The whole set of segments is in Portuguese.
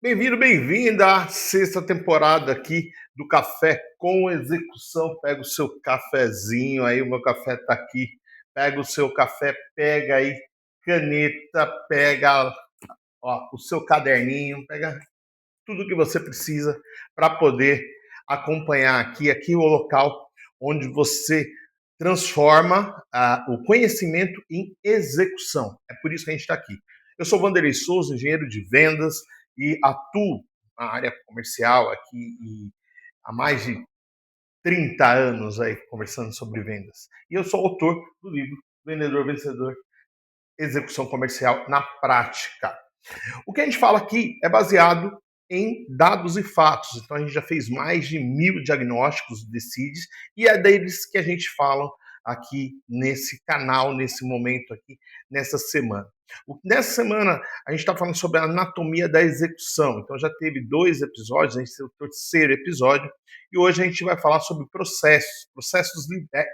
Bem-vindo, bem-vinda à sexta temporada aqui do Café com Execução. Pega o seu cafezinho aí, o meu café tá aqui. Pega o seu café, pega aí caneta, pega o seu caderninho, pega tudo que você precisa para poder acompanhar aqui é o local onde você transforma o conhecimento em execução. É por isso que a gente está aqui. Eu sou Wanderlei Souza, engenheiro de vendas e atuo na área comercial aqui há mais de 30 anos aí conversando sobre vendas. E eu sou autor do livro Vendedor Vencedor, Execução Comercial na Prática. O que a gente fala aqui é baseado em dados e fatos. Então a gente já fez mais de 1.000 diagnósticos de CIDs e é deles que a gente fala aqui nesse canal, nesse momento aqui, nessa semana. Nessa semana a gente está falando sobre a anatomia da execução. Então já teve 2 episódios, a gente tem o terceiro episódio e hoje a gente vai falar sobre processos. Processos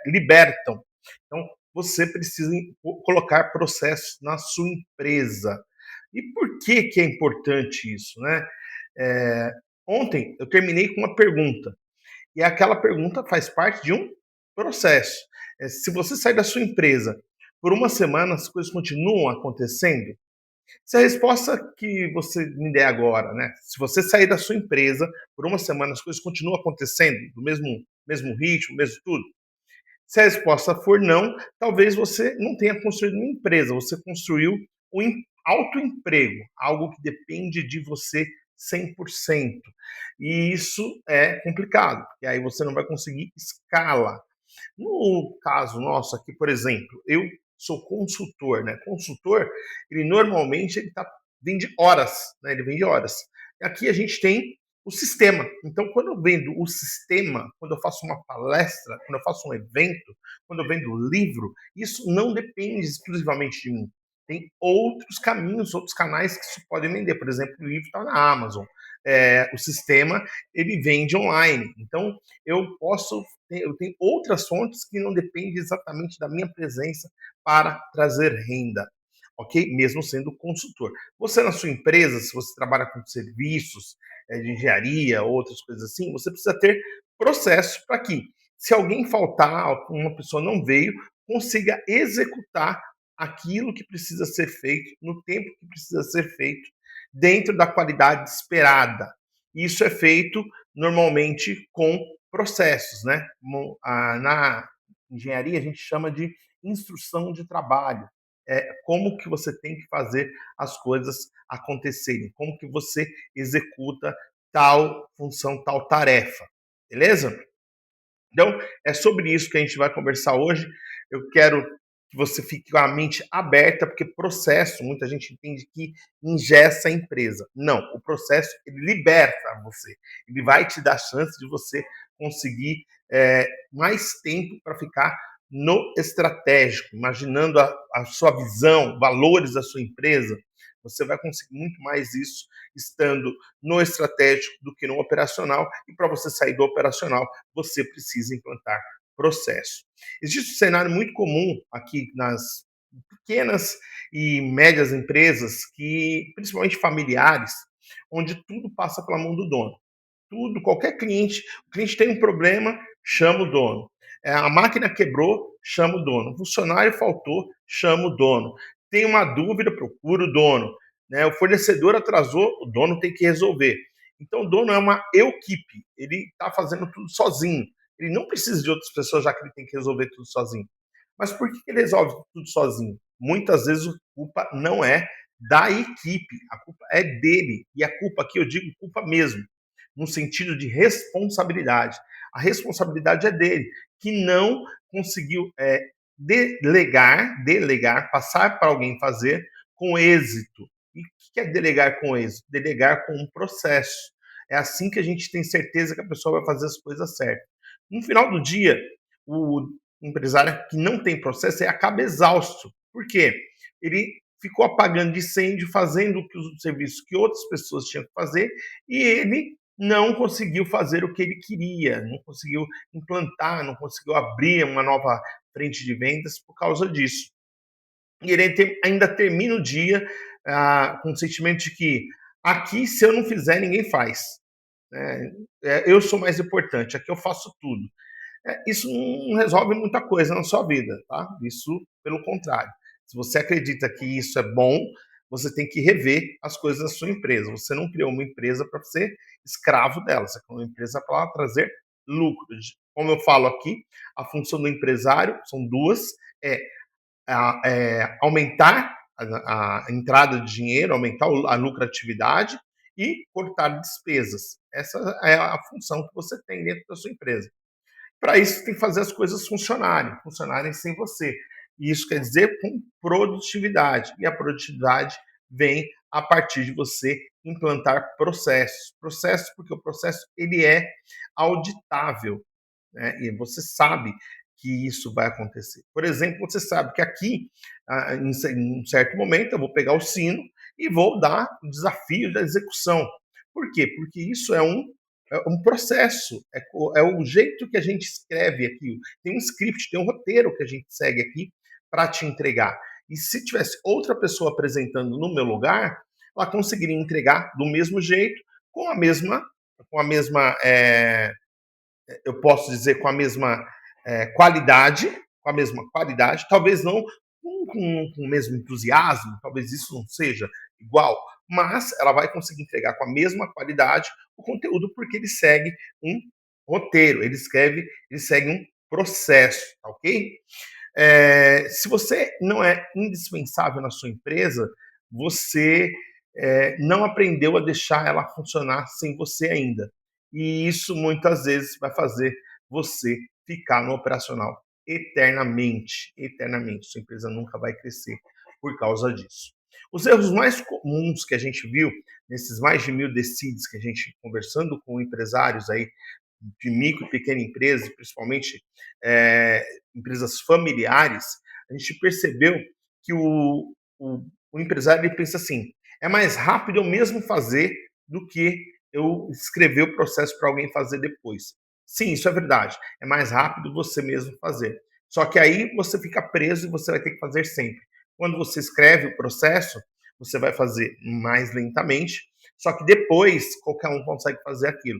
libertam. Então você precisa colocar processos na sua empresa. E por que é importante isso, né? É, Ontem eu terminei com uma pergunta, e aquela pergunta faz parte de um processo. Se você sair da sua empresa por uma semana, as coisas continuam acontecendo? Se a resposta que você me der agora, né? Se você sair da sua empresa por uma semana, as coisas continuam acontecendo do mesmo ritmo, mesmo tudo? Se a resposta for não, talvez você não tenha construído uma empresa, você construiu um autoemprego, algo que depende de você 100%. E isso é complicado, porque aí você não vai conseguir escala. No caso nosso aqui, por exemplo, eu sou consultor, né? Consultor, ele normalmente vende horas, né? Ele vende horas. Aqui a gente tem o sistema. Então, quando eu vendo o sistema, quando eu faço uma palestra, quando eu faço um evento, quando eu vendo livro, isso não depende exclusivamente de mim. Tem outros caminhos, outros canais que isso pode vender. Por exemplo, o livro está na Amazon. O sistema ele vende online. Então, eu tenho outras fontes que não dependem exatamente da minha presença para trazer renda, ok? Mesmo sendo consultor. Você na sua empresa, se você trabalha com serviços de engenharia, outras coisas assim, você precisa ter processo para que, se alguém faltar, uma pessoa não veio, consiga executar aquilo que precisa ser feito no tempo que precisa ser feito, dentro da qualidade esperada. Isso é feito normalmente com processos, né? Na engenharia a gente chama de instrução de trabalho. Como que você tem que fazer as coisas acontecerem, como que você executa tal função, tal tarefa, beleza? Então, é sobre isso que a gente vai conversar hoje. Eu quero que você fique com a mente aberta, porque processo, muita gente entende que engessa a empresa. Não, o processo, ele liberta você. Ele vai te dar chance de você conseguir mais tempo para ficar no estratégico, imaginando a sua visão, valores da sua empresa. Você vai conseguir muito mais isso estando no estratégico do que no operacional. E para você sair do operacional, você precisa implantar processo. Existe um cenário muito comum aqui nas pequenas e médias empresas, que principalmente familiares, onde tudo passa pela mão do dono. Tudo, qualquer cliente, o cliente tem um problema, chama o dono. A máquina quebrou, chama o dono. O funcionário faltou, chama o dono. Tem uma dúvida, procura o dono. Né? O fornecedor atrasou, o dono tem que resolver. Então, o dono é uma equipe, ele está fazendo tudo sozinho. Ele não precisa de outras pessoas, já que ele tem que resolver tudo sozinho. Mas por que ele resolve tudo sozinho? Muitas vezes a culpa não é da equipe, a culpa é dele. E a culpa aqui eu digo culpa mesmo, no sentido de responsabilidade. A responsabilidade é dele, que não conseguiu delegar, passar para alguém fazer com êxito. E o que é delegar com êxito? Delegar com um processo. É assim que a gente tem certeza que a pessoa vai fazer as coisas certas. No final do dia, o empresário que não tem processo acaba exausto. Por quê? Ele ficou apagando incêndio, fazendo os serviços que outras pessoas tinham que fazer, e ele não conseguiu fazer o que ele queria, não conseguiu implantar, não conseguiu abrir uma nova frente de vendas por causa disso. E ele ainda termina o dia com o sentimento de que Aqui, se eu não fizer, ninguém faz. Né? Eu sou mais importante, aqui eu faço tudo. Isso não resolve muita coisa na sua vida, tá? Isso, pelo contrário. Se você acredita que isso é bom, você tem que rever as coisas da sua empresa. Você não criou uma empresa para ser escravo dela, você criou uma empresa para trazer lucro. Como eu falo aqui, a função do empresário são duas: é, aumentar a entrada de dinheiro, aumentar a lucratividade e cortar despesas. Essa é a função que você tem dentro da sua empresa. Para isso, tem que fazer as coisas funcionarem sem você. E isso quer dizer com produtividade. E a produtividade vem a partir de você implantar processos. Processos, porque o processo ele é auditável, né? E você sabe que isso vai acontecer. Por exemplo, você sabe que aqui, em um certo momento, eu vou pegar o sino e vou dar o desafio da execução. Por quê? Porque isso é um processo, é o jeito que a gente escreve aqui. Tem um script, tem um roteiro que a gente segue aqui para te entregar. E se tivesse outra pessoa apresentando no meu lugar, ela conseguiria entregar do mesmo jeito, com a mesma, eu posso dizer, com a mesma qualidade, talvez não com o mesmo entusiasmo, talvez isso não seja igual, mas ela vai conseguir entregar com a mesma qualidade o conteúdo porque ele segue um roteiro, ele segue um processo, tá ok? Se você não é indispensável na sua empresa, você não aprendeu a deixar ela funcionar sem você ainda. E isso muitas vezes vai fazer você ficar no operacional eternamente, eternamente. Sua empresa nunca vai crescer por causa disso. Os erros mais comuns que a gente viu nesses mais de 1.000 decides que a gente conversando com empresários aí de micro e pequena empresa, principalmente é, empresas familiares, a gente percebeu que o empresário ele pensa assim: é mais rápido eu mesmo fazer do que eu escrever o processo para alguém fazer depois. Sim, isso é verdade. É mais rápido você mesmo fazer. Só que aí você fica preso e você vai ter que fazer sempre. Quando você escreve o processo, você vai fazer mais lentamente, só que depois qualquer um consegue fazer aquilo.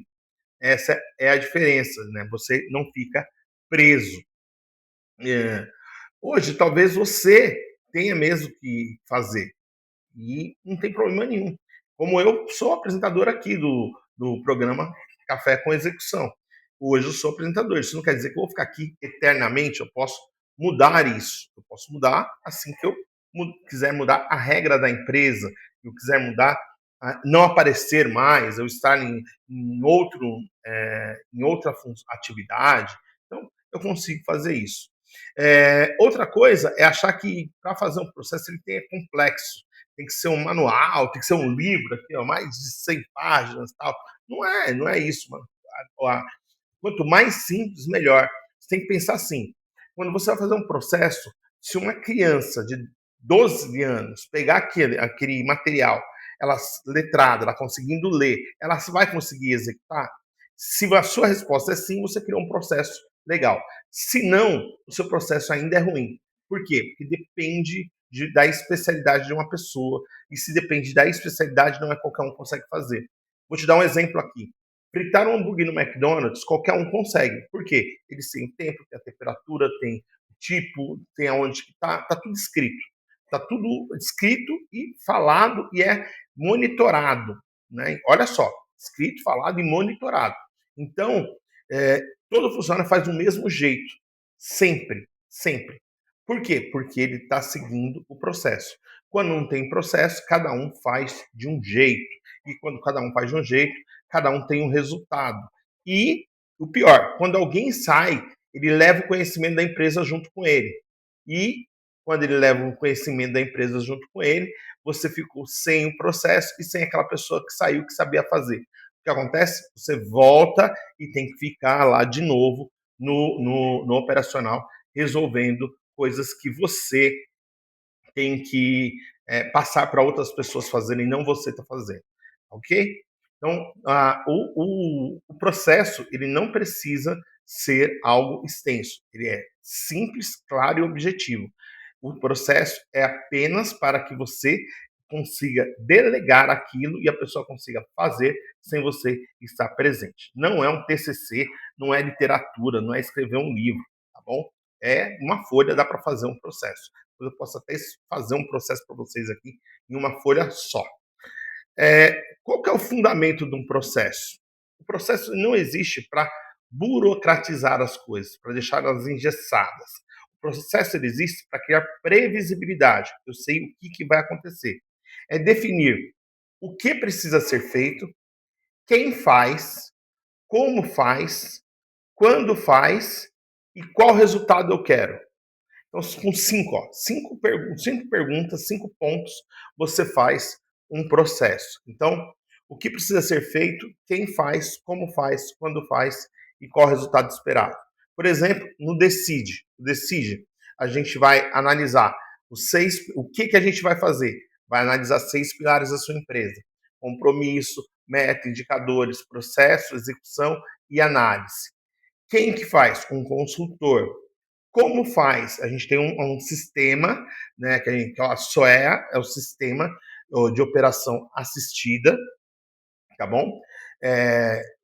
Essa é a diferença, né? Você não fica preso. É. Hoje, talvez você tenha mesmo que fazer e não tem problema nenhum. Como eu sou apresentador aqui do programa Café com Execução. Hoje eu sou apresentador. Isso não quer dizer que eu vou ficar aqui eternamente. Eu posso mudar isso. Eu posso mudar assim que eu quiser mudar a regra da empresa, eu quiser mudar, não aparecer mais, eu estar em outro, em outra atividade. Então, eu consigo fazer isso. Outra coisa é achar que para fazer um processo ele é complexo, tem que ser um manual, tem que ser um livro aqui, ó, mais de 100 páginas, tal. Não é isso, mano. Quanto mais simples, melhor. Você tem que pensar assim: quando você vai fazer um processo, se uma criança de 12 anos pegar aquele material, ela letrada, ela conseguindo ler, ela vai conseguir executar? Se a sua resposta é sim, você criou um processo legal. Se não, o seu processo ainda é ruim. Por quê? Porque depende da especialidade de uma pessoa. E se depende da especialidade, não é qualquer um que consegue fazer. Vou te dar um exemplo aqui. Fritar um hambúrguer no McDonald's, qualquer um consegue. Por quê? Eles têm tempo, tem a temperatura, tem o tipo, tem aonde que tá tudo escrito. Tá tudo escrito e falado e é monitorado, né? Olha só, escrito, falado e monitorado. Então, todo funcionário faz do mesmo jeito, sempre, sempre. Por quê? Porque ele está seguindo o processo. Quando não tem processo, cada um faz de um jeito. E quando cada um faz de um jeito, cada um tem um resultado. E o pior, quando alguém sai, ele leva o conhecimento da empresa junto com ele. E quando ele leva o conhecimento da empresa junto com ele, você ficou sem o processo e sem aquela pessoa que saiu que sabia fazer. O que acontece? Você volta e tem que ficar lá de novo no operacional, resolvendo coisas que você tem que passar para outras pessoas fazerem, não você está fazendo, ok? Então, o processo ele não precisa ser algo extenso, ele é simples, claro e objetivo. O processo é apenas para que você consiga delegar aquilo e a pessoa consiga fazer sem você estar presente. Não é um TCC, não é literatura, não é escrever um livro, tá bom? É uma folha, dá para fazer um processo. Eu posso até fazer um processo para vocês aqui em uma folha só. Qual que é o fundamento de um processo? O processo não existe para burocratizar as coisas, para deixá-las engessadas. O processo ele existe para criar previsibilidade. Eu sei o que vai acontecer. É definir o que precisa ser feito, quem faz, como faz, quando faz e qual resultado eu quero. Então, com cinco perguntas, 5 pontos, você faz um processo. Então, o que precisa ser feito, quem faz, como faz, quando faz e qual o resultado esperado. Por exemplo, no Decide, a gente vai analisar o que a gente vai fazer. Vai analisar 6 pilares da sua empresa: compromisso, meta, indicadores, processo, execução e análise. Quem que faz? Um consultor. Como faz? A gente tem um sistema, né, que é a SOEA, é o Sistema de Operação Assistida, tá bom?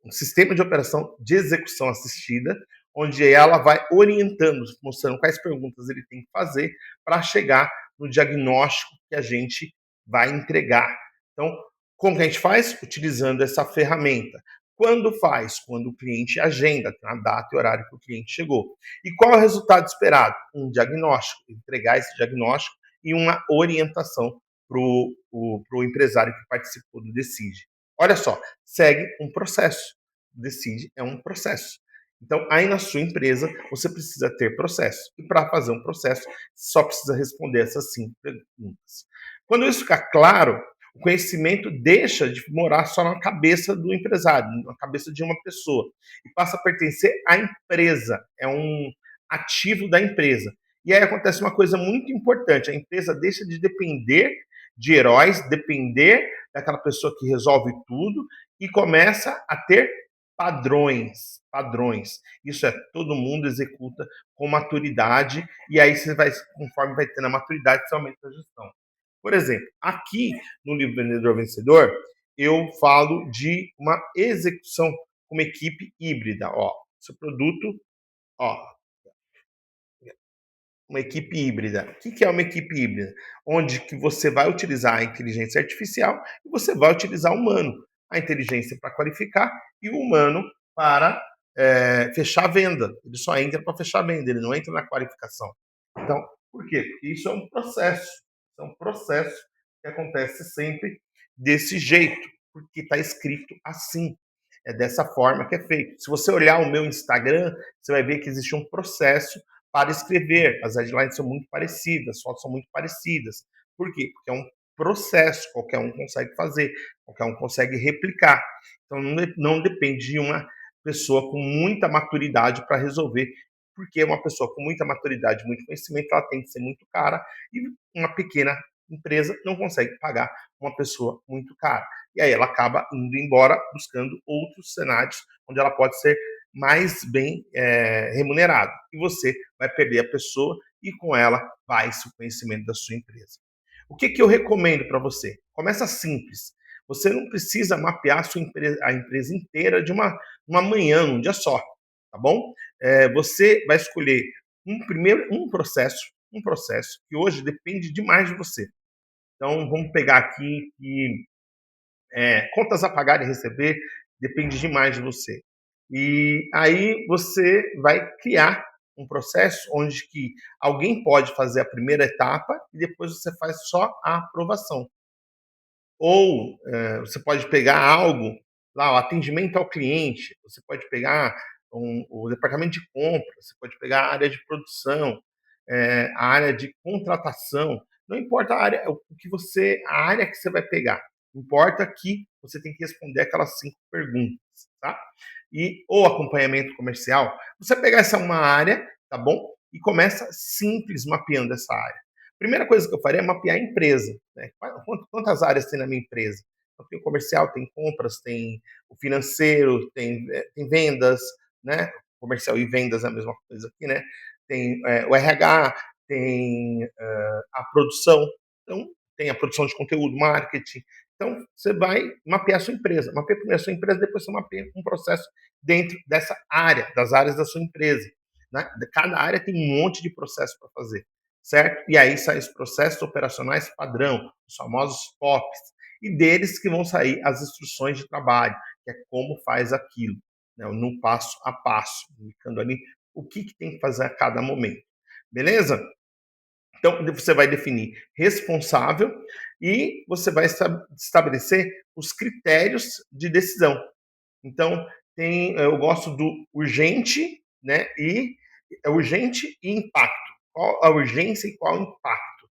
Um sistema de operação de execução assistida, onde ela vai orientando, mostrando quais perguntas ele tem que fazer para chegar no diagnóstico que a gente vai entregar. Então, como que a gente faz? Utilizando essa ferramenta. Quando faz? Quando o cliente agenda, tem a data e horário que o cliente chegou. E qual é o resultado esperado? Um diagnóstico, entregar esse diagnóstico e uma orientação para o empresário que participou do Decide. Olha só, segue um processo. Decide é um processo. Então, aí na sua empresa, você precisa ter processo. E para fazer um processo, só precisa responder essas 5 perguntas. Quando isso ficar claro, o conhecimento deixa de morar só na cabeça do empresário, na cabeça de uma pessoa, e passa a pertencer à empresa. É um ativo da empresa. E aí acontece uma coisa muito importante: a empresa deixa de depender de heróis, depender daquela pessoa que resolve tudo e começa a ter padrões, padrões. Isso é, todo mundo executa com maturidade e aí você vai, conforme vai tendo a maturidade, você aumenta a gestão. Por exemplo, aqui no livro Vendedor Vencedor, eu falo de uma execução com uma equipe híbrida. Ó, seu produto, ó, uma equipe híbrida. O que é uma equipe híbrida? Onde que você vai utilizar a inteligência artificial e você vai utilizar o humano. A inteligência para qualificar e o humano para fechar a venda. Ele só entra para fechar a venda, ele não entra na qualificação. Então, por quê? Porque isso é um processo. É um processo que acontece sempre desse jeito, porque está escrito assim. É dessa forma que é feito. Se você olhar o meu Instagram, você vai ver que existe um processo para escrever. As headlines são muito parecidas, as fotos são muito parecidas. Por quê? Porque é um processo, qualquer um consegue fazer, qualquer um consegue replicar. Então não depende de uma pessoa com muita maturidade para resolver, porque uma pessoa com muita maturidade, muito conhecimento, ela tem que ser muito cara e uma pequena empresa não consegue pagar uma pessoa muito cara. E aí ela acaba indo embora buscando outros cenários onde ela pode ser mais bem remunerado. E você vai perder a pessoa e com ela vai-se o conhecimento da sua empresa. O que eu recomendo para você? Começa simples. Você não precisa mapear a empresa inteira de uma manhã, num dia só, tá bom? Você vai escolher um processo que hoje depende demais de você. Então, vamos pegar aqui que contas a pagar e receber depende demais de você. E aí você vai criar um processo onde que alguém pode fazer a primeira etapa e depois você faz só a aprovação. Ou você pode pegar algo, lá, o atendimento ao cliente, você pode pegar o departamento de compras, você pode pegar a área de produção, a área de contratação, não importa a área, a área que você vai pegar, importa que você tem que responder aquelas 5 perguntas, tá? E ou acompanhamento comercial, você pegar essa uma área, tá bom? E começa simples mapeando essa área. Primeira coisa que eu faria é mapear a empresa, né? Quantas áreas tem na minha empresa? Então, tem o comercial, tem compras, tem o financeiro, tem vendas, né? Comercial e vendas é a mesma coisa aqui, né? Tem o RH, tem a produção. Então, tem a produção de conteúdo, marketing. Então, você vai mapear a sua empresa. Mapeia primeiro a sua empresa, depois você mapeia um processo dentro dessa área, das áreas da sua empresa. Né? Cada área tem um monte de processo para fazer, certo? E aí saem os processos operacionais padrão, os famosos POPs, e deles que vão sair as instruções de trabalho, que é como faz aquilo, né? No passo a passo, indicando ali o que tem que fazer a cada momento. Beleza? Então, você vai definir responsável e você vai estabelecer os critérios de decisão. Então, eu gosto do urgente, né? E é urgente e impacto. Qual a urgência e qual o impacto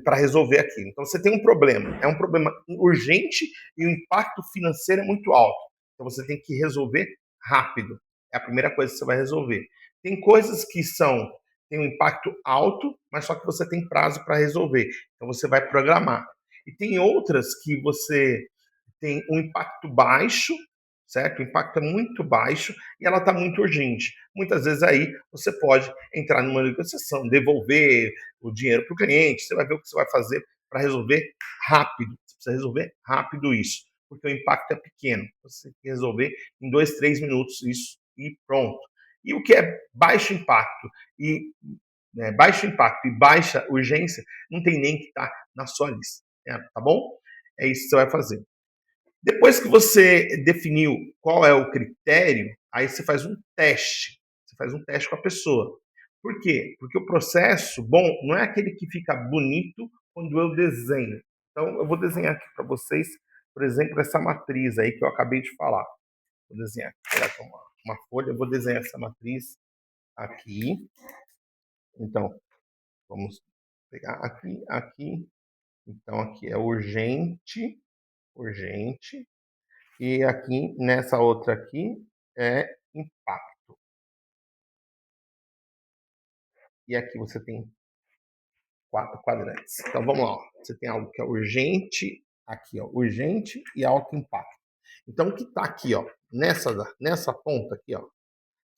para resolver aquilo? Então, você tem um problema, é um problema urgente e o impacto financeiro é muito alto. Então, você tem que resolver rápido. É a primeira coisa que você vai resolver. Tem coisas que têm um impacto alto, mas só que você tem prazo para resolver. Então, você vai programar. E tem outras que você tem um impacto baixo, certo? O impacto é muito baixo e ela está muito urgente. Muitas vezes aí você pode entrar numa negociação, devolver o dinheiro para o cliente, você vai ver o que você vai fazer para resolver rápido. Você precisa resolver rápido isso, porque o impacto é pequeno. Você tem que resolver em 2, 3 minutos isso e pronto. E o que é baixo impacto e baixo impacto e baixa urgência, não tem nem que estar na sua lista, tá bom? É isso que você vai fazer. Depois que você definiu qual é o critério, aí você faz um teste. Você faz um teste com a pessoa. Por quê? Porque o processo bom não é aquele que fica bonito quando eu desenho. Então, eu vou desenhar aqui para vocês, por exemplo, essa matriz aí que eu acabei de falar. Vou desenhar aqui, uma folha, eu vou desenhar essa matriz aqui. Então, vamos pegar aqui, aqui. Então, aqui é urgente, urgente. E aqui, nessa outra aqui, é impacto. E aqui você tem 4 quadrantes. Então vamos lá. Ó. Você tem algo que é urgente, aqui, ó, urgente e alto impacto. Então o que está aqui, ó, nessa ponta aqui, ó,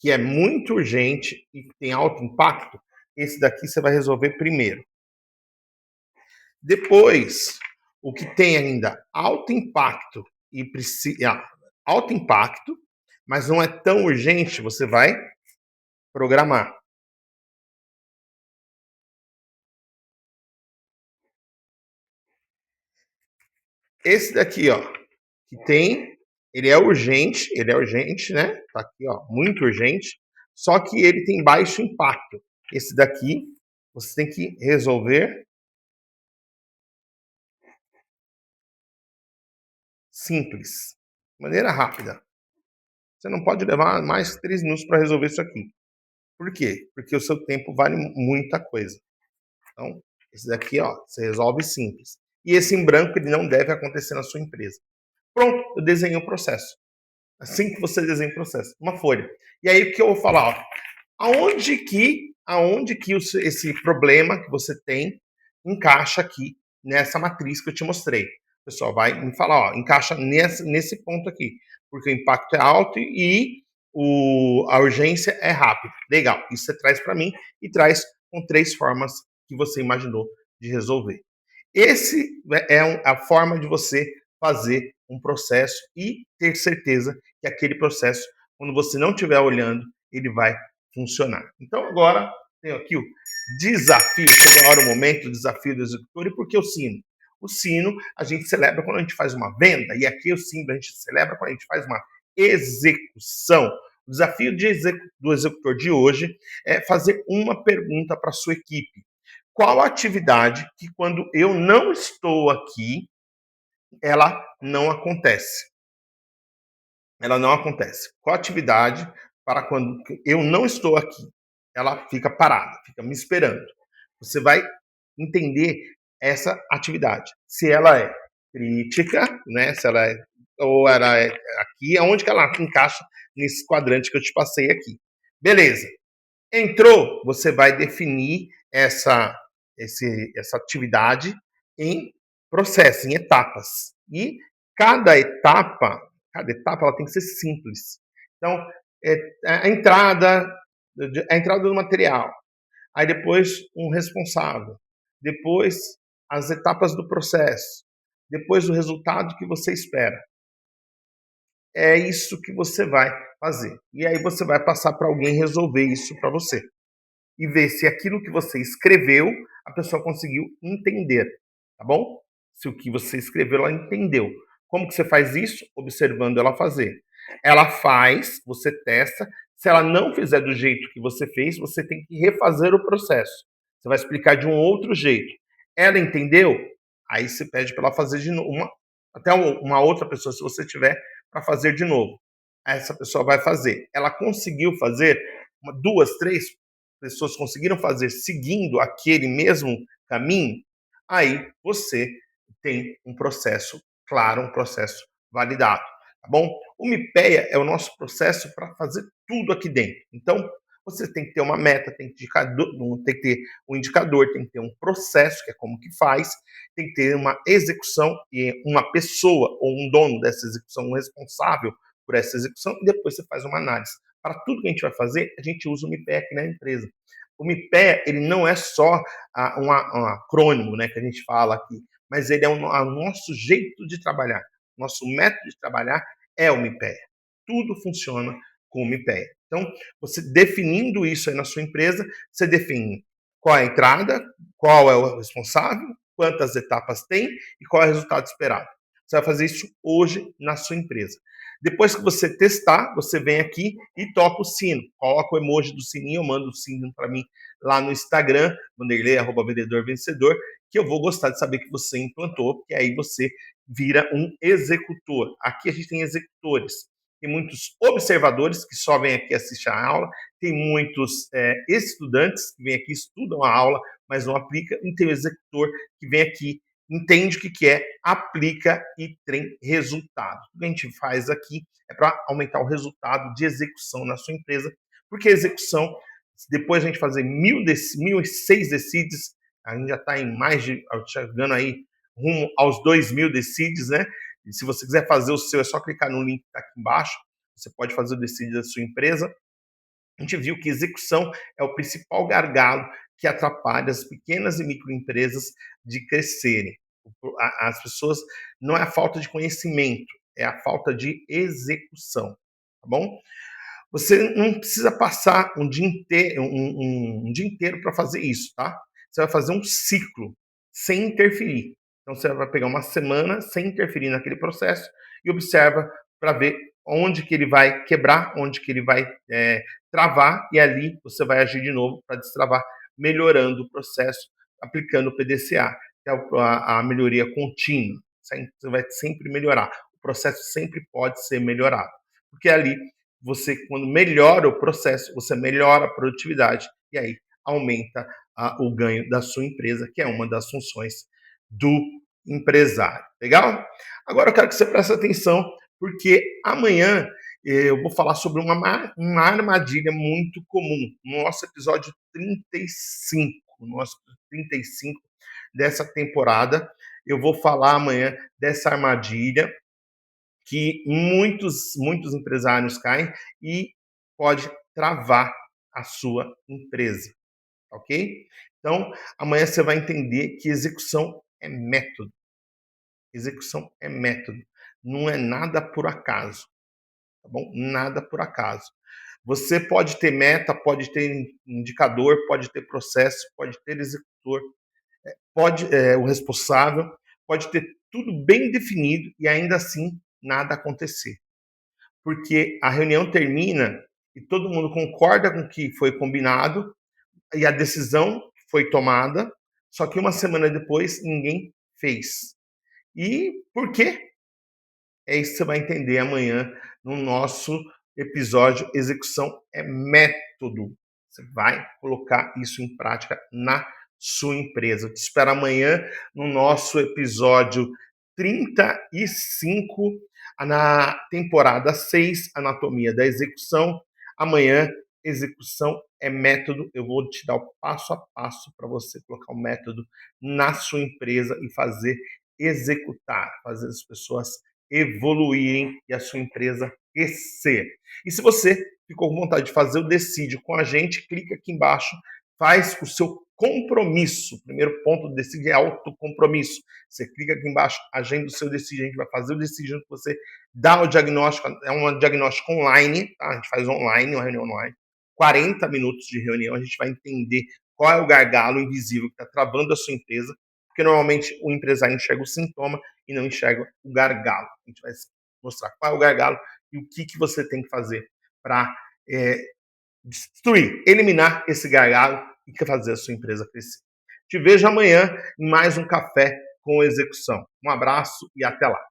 que é muito urgente e tem alto impacto, esse daqui você vai resolver primeiro. Depois, o que tem ainda alto impacto e precisa alto impacto, mas não é tão urgente, você vai programar. Esse daqui, ó, que tem, ele é urgente, né? Tá aqui, ó, muito urgente, só que ele tem baixo impacto. Esse daqui, você tem que resolver simples, de maneira rápida. Você não pode levar mais que 3 minutos para resolver isso aqui. Por quê? Porque o seu tempo vale muita coisa. Então, esse daqui, ó, você resolve simples. E esse em branco, ele não deve acontecer na sua empresa. Pronto, eu desenhei o processo. Assim que você desenha o processo, uma folha. E aí o que eu vou falar? Ó, aonde que esse problema que você tem encaixa aqui nessa matriz que eu te mostrei? O pessoal vai me falar, ó, encaixa nesse ponto aqui, porque o impacto é alto e a urgência é rápida. Legal, isso você traz para mim e traz com 3 formas que você imaginou de resolver. Esse é a forma de você fazer um processo e ter certeza que aquele processo, quando você não estiver olhando, ele vai funcionar. Então agora tem aqui o desafio, chegou a hora, o momento, o desafio do executor. E por que o sino? O sino a gente celebra quando a gente faz uma venda, e aqui o sino a gente celebra quando a gente faz uma execução. O desafio do executor de hoje é fazer uma pergunta para a sua equipe. Qual a atividade que, quando eu não estou aqui, ela não acontece? Ela não acontece. Qual atividade para quando eu não estou aqui? Ela fica parada, fica me esperando. Você vai entender essa atividade. Se ela é crítica, né? Se ela é ou ela é aqui, aonde que ela encaixa nesse quadrante que eu te passei aqui. Beleza. Entrou, você vai definir essa atividade em processo, em etapas. E cada etapa, cada etapa ela tem que ser simples. Então, a entrada do material, aí depois um responsável, depois as etapas do processo, depois o resultado que você espera. É isso que você vai fazer. E aí você vai passar para alguém resolver isso para você. E ver se aquilo que você escreveu, a pessoa conseguiu entender, tá bom? Se o que você escreveu, ela entendeu. Como que você faz isso? Observando ela fazer. Ela faz, você testa. Se ela não fizer do jeito que você fez, você tem que refazer o processo. Você vai explicar de um outro jeito. Ela entendeu? Aí você pede para ela fazer de novo. Até uma outra pessoa, se você tiver, para fazer de novo. Essa pessoa vai fazer. Ela conseguiu fazer, duas, três pessoas conseguiram fazer seguindo aquele mesmo caminho, aí você tem um processo claro, um processo validado, tá bom? O MIPEA é o nosso processo para fazer tudo aqui dentro. Então, você tem que ter uma meta, tem que ter um indicador, tem que ter um processo, que é como que faz, tem que ter uma execução e uma pessoa ou um dono dessa execução, um responsável por essa execução, e depois você faz uma análise. Para tudo que a gente vai fazer, a gente usa o MIPEA aqui na empresa. O MIPEA, ele não é só um acrônimo, né, que a gente fala aqui, mas ele é o nosso jeito de trabalhar. Nosso método de trabalhar é o MIPEA. Tudo funciona com o MIPEA. Então, você definindo isso aí na sua empresa, você define qual é a entrada, qual é o responsável, quantas etapas tem e qual é o resultado esperado. Você vai fazer isso hoje na sua empresa. Depois que você testar, você vem aqui e toca o sino. Coloca o emoji do sininho, manda o sino para mim lá no Instagram, vanderlei@vendedor-vencedor, que eu vou gostar de saber que você implantou, que aí você vira um executor. Aqui a gente tem executores. Tem muitos observadores que só vêm aqui assistir a aula, tem muitos estudantes que vêm aqui, estudam a aula, mas não aplica, e tem o executor que vem aqui, entende o que é, aplica e tem resultado. O que a gente faz aqui é para aumentar o resultado de execução na sua empresa, porque a execução, depois a gente fazer 1.006 decides, a gente já está em mais de, chegando aí rumo aos 2.000 decides, né? E se você quiser fazer o seu, é só clicar no link que está aqui embaixo, você pode fazer o decide da sua empresa. A gente viu que execução é o principal gargalo que atrapalha as pequenas e microempresas de crescerem. As pessoas, não é a falta de conhecimento, é a falta de execução, tá bom? Você não precisa passar um dia inteiro para fazer isso, tá? Você vai fazer um ciclo sem interferir. Então você vai pegar uma semana sem interferir naquele processo e observa para ver onde que ele vai quebrar, onde que ele vai travar, e ali você vai agir de novo para destravar, melhorando o processo, aplicando o PDCA, que é a melhoria contínua. Você vai sempre melhorar. O processo sempre pode ser melhorado, porque ali você, quando melhora o processo, você melhora a produtividade e aí aumenta o ganho da sua empresa, que é uma das funções do empresário. Legal? Agora eu quero que você preste atenção, porque amanhã eu vou falar sobre uma armadilha muito comum. No nosso episódio 35, nosso 35 dessa temporada, eu vou falar amanhã dessa armadilha que muitos empresários caem e pode travar a sua empresa, ok? Então, amanhã você vai entender que execução é método. Execução é método. Não é nada por acaso, tá bom? Nada por acaso. Você pode ter meta, pode ter indicador, pode ter processo, pode ter executor, pode o responsável, pode ter tudo bem definido e ainda assim nada acontecer. Porque a reunião termina e todo mundo concorda com o que foi combinado e a decisão foi tomada, só que uma semana depois ninguém fez. E por quê? É isso que você vai entender amanhã no nosso episódio Execução é Método. Você vai colocar isso em prática na sua empresa. Eu te espero amanhã no nosso episódio 35, na temporada 6, Anatomia da Execução. Amanhã, execução é método. Eu vou te dar o passo a passo para você colocar o método na sua empresa e fazer executar, fazer as pessoas evoluírem e a sua empresa crescer. E se você ficou com vontade de fazer o Decide com a gente, clica aqui embaixo, faz o seu compromisso. O primeiro ponto do Decide é autocompromisso. Você clica aqui embaixo, agenda o seu Decide, a gente vai fazer o Decide junto com você, dá o diagnóstico, é um diagnóstico online, tá? A gente faz online, uma reunião online, 40 minutos de reunião, a gente vai entender qual é o gargalo invisível que está travando a sua empresa, porque normalmente o empresário enxerga o sintoma e não enxerga o gargalo. A gente vai mostrar qual é o gargalo e o que você tem que fazer para destruir, eliminar esse gargalo e fazer a sua empresa crescer. Te vejo amanhã em mais um Café com Execução. Um abraço e até lá.